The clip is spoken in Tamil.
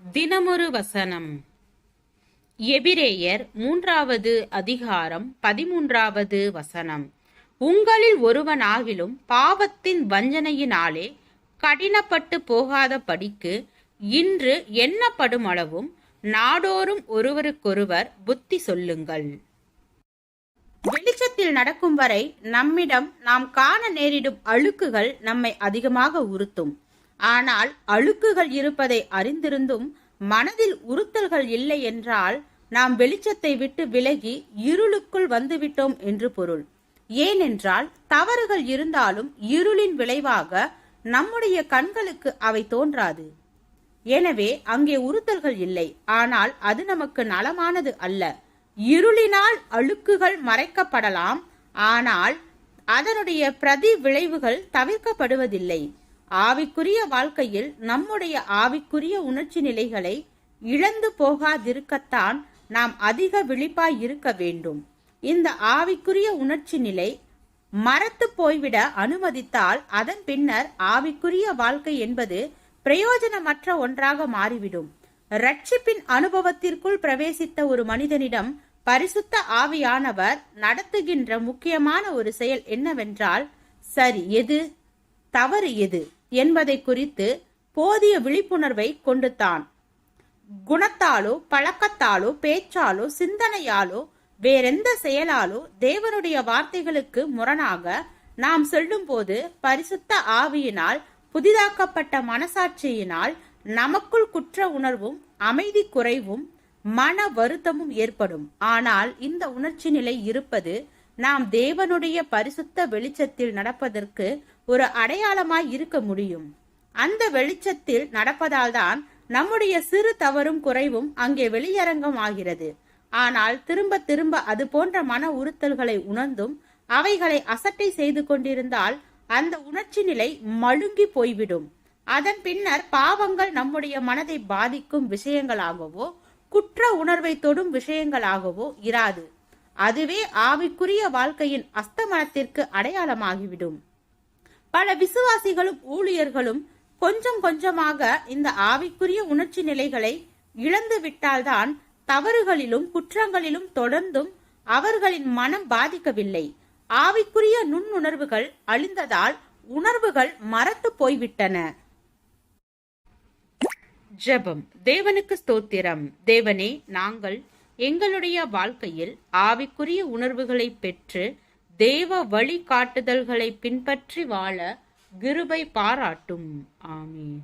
தினமொரு வசனம். எபிரேயர் 3வது அதிகாரம் 13வது வசனம். உங்களில் ஒருவனாகிலும் பாவத்தின் வஞ்சனையினாலே கடினப்பட்டு போகாத படிக்கு இன்று எண்ணப்படும் அளவும் நாடோறும் ஒருவருக்கொருவர் புத்தி சொல்லுங்கள். வெளிச்சத்தில் நடக்கும் வரை நம்மிடம் நாம் காண நேரிடும் அழுக்குகள் நம்மை அதிகமாக உறுத்தும். ஆனால் அழுக்குகள் இருப்பதை அறிந்திருந்தும் மனதில் உறுத்தல்கள் இல்லை என்றால் நாம் வெளிச்சத்தை விட்டு விலகி இருளுக்குள் வந்துவிட்டோம் என்று பொருள். ஏனென்றால் தவறுகள் இருந்தாலும் இருளின் விளைவாக நம்முடைய கண்களுக்கு அவை தோன்றாது. எனவே அங்கே உறுத்தல்கள் இல்லை. ஆனால் அது நமக்கு நலமானது அல்ல. இருளினால் அழுக்குகள் மறைக்கப்படலாம், ஆனால் அதனுடைய பிரதி விளைவுகள் தவிர்க்கப்படுவதில்லை. ஆவிக்குரிய வாழ்க்கையில் நம்முடைய ஆவிக்குரிய உணர்ச்சி நிலைகளை இழந்து போகாதிருக்கத்தான் நாம் அதிக விழிப்பாய் இருக்க வேண்டும். இந்த ஆவிக்குரிய உணர்ச்சி நிலை மறத்து போய்விட அனுமதித்தால் அதன் பின்னர் ஆவிக்குரிய வாழ்க்கை என்பது பிரயோஜனமற்ற ஒன்றாக மாறிவிடும். ரட்சிப்பின் அனுபவத்திற்குள் பிரவேசித்த ஒரு மனிதனிடம் பரிசுத்த ஆவியானவர் நடத்துகின்ற முக்கியமான ஒரு செயல் என்னவென்றால், சரி எது, தவறு எது என்பதை குறித்து போதிய விழிப்புணர்வை கொண்டுத்தான். குணத்தாலோ பழக்கத்தாலோ பேச்சாலோ சிந்தனையாலோ வேறெந்த செயலாலோ தேவனுடைய வார்த்தைகளுக்கு முரணாக நாம் சொல்லும் போது பரிசுத்த ஆவியினால் புதிதாக்கப்பட்ட மனசாட்சியினால் நமக்குள் குற்ற உணர்வும் அமைதி குறைவும் மன வருத்தமும் ஏற்படும். ஆனால் இந்த உணர்ச்சி நிலை இருப்பது நாம் தேவனுடைய பரிசுத்த வெளிச்சத்தில் நடப்பதற்கு ஒரு அடையாளமாய் இருக்க முடியும். அந்த வெளிச்சத்தில் நடப்பதால் தான் நம்முடைய சிறு தவறும் குறைவும் அங்கே வெளியரங்கம் ஆகிறது. ஆனால் திரும்ப திரும்ப அது போன்ற மன உறுத்தல்களை உணர்ந்தும் அவைகளை அசட்டை செய்து கொண்டிருந்தால் அந்த உணர்ச்சி நிலை மழுங்கி போய்விடும். அதன் பின்னர் பாவங்கள் நம்முடைய மனதை பாதிக்கும் விஷயங்களாகவோ குற்ற உணர்வை தொடும் விஷயங்களாகவோ இராது. அதுவே ஆவிக்குரிய வாழ்க்கையின் அஸ்தமனத்திற்கு அடையாளமாகிவிடும். பல விசுவாசிகளும் ஊழியர்களும் கொஞ்சம் கொஞ்சமாக இந்த ஆவிக்குரிய உணர்ச்சி நிலைகளை இழந்து விட்டால்தான் தவறுகளிலும் குற்றங்களிலும் தொடர்ந்தும் அவர்களின் மனம் பாதிக்கவில்லை. ஆவிக்குரிய நுண்ணுணர்வுகள் அழிந்ததால் உணர்வுகள் மறத்து போய்விட்டன. ஜெபம். தேவனுக்கு ஸ்தோத்திரம். தேவனே, நாங்கள் எங்களுடைய வாழ்க்கையில் ஆவிக்குரிய உணர்வுகளை பெற்று தேவ வழிகாட்டுதல்களை பின்பற்றி வாழ கிருபை பாராட்டும். ஆமென்.